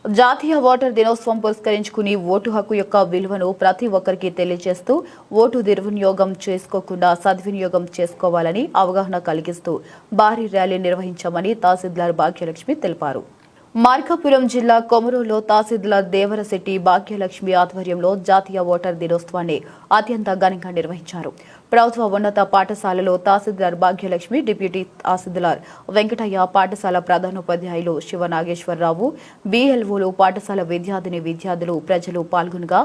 జాతీయ ఓటర్ దినోత్సవం పురస్కరించుకుని ఓటు హక్కు యొక్క విలువను ప్రతి ఒక్కరికి తెలియజేస్తూ ఓటు దుర్వినియోగం చేసుకోకుండా సద్వినియోగం చేసుకోవాలని అవగాహన కలిగిస్తూ భారీ ర్యాలీ నిర్వహించామని తహసీల్దార్ భాగ్యలక్ష్మి తెలిపారు. మార్కాపురం జిల్లా కొమరూరులో తహసీల్దార్ దేవరశెట్టి భాగ్యలక్ష్మి ఆధ్వర్యంలో జాతీయ ఓటర్ దినోత్సవాన్ని అత్యంత ఘనంగా నిర్వహించారు. ప్రభుత్వ ఉన్నత పాఠశాలలో తహసీల్దార్ భాగ్యలక్ష్మి, డిప్యూటీ తహసీల్దార్ వెంకటయ్య, పాఠశాల ప్రధానోపాధ్యాయులు శివనాగేశ్వరరావు, బీఎల్ఓలు, పాఠశాల విద్యార్థులు ప్రజలు పాల్గొనగా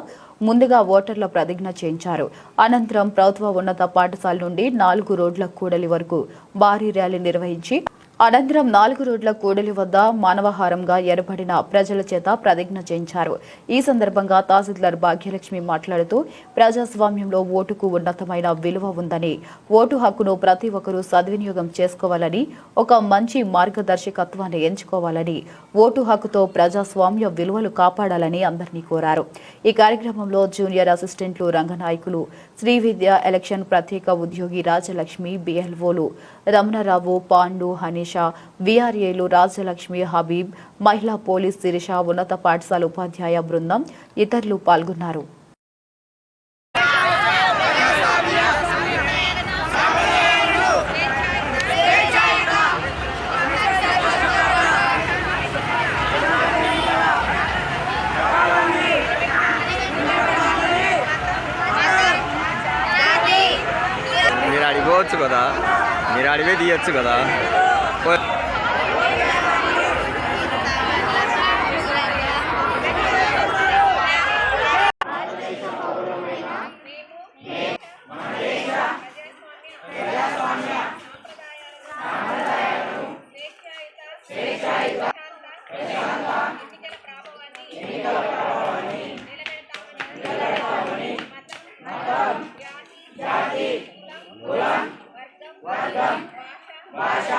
ముందుగా ఓటర్ల ప్రతిజ్ఞ చేయించారు. అనంతరం ప్రభుత్వ ఉన్నత పాఠశాల నుండి 4 రోడ్ల కూడలి వరకు భారీ ర్యాలీ నిర్వహించి అనంతరం 4 రోడ్ల కూడలి వద్ద మానవహారంగా ఏర్పడిన ప్రజల చేత ప్రతిజ్ఞ చేయించారు. ఈ సందర్భంగా తహసీల్దార్ భాగ్యలక్ష్మి మాట్లాడుతూ ప్రజాస్వామ్యంలో ఓటుకు ఉన్నతమైన విలువ ఉందని, ఓటు హక్కును ప్రతి ఒక్కరూ సద్వినియోగం చేసుకోవాలని, ఒక మంచి మార్గదర్శకత్వాన్ని ఎంచుకోవాలని, ఓటు హక్కుతో ప్రజాస్వామ్య విలువలు కాపాడాలని అందరినీ కోరారు. ఈ కార్యక్రమంలో జూనియర్ అసిస్టెంట్లు, రంగనాయకులు, శ్రీ విద్య, ఎలక్షన్ ప్రత్యేక ఉద్యోగి రాజలక్ష్మి, బిఎల్ఓలు రమణారావు, పాండు, హనీష్, వీఆర్ఏలు రాజలక్ష్మి, హబీబ్, మహిళా పోలీస్ శిరీష, ఉన్నత పాఠశాల ఉపాధ్యాయ బృందం ఇతరులు పాల్గొన్నారు. మీరు అడిగవచ్చు కదా, మీరు అడిగే తీయచ్చు కదా. భాష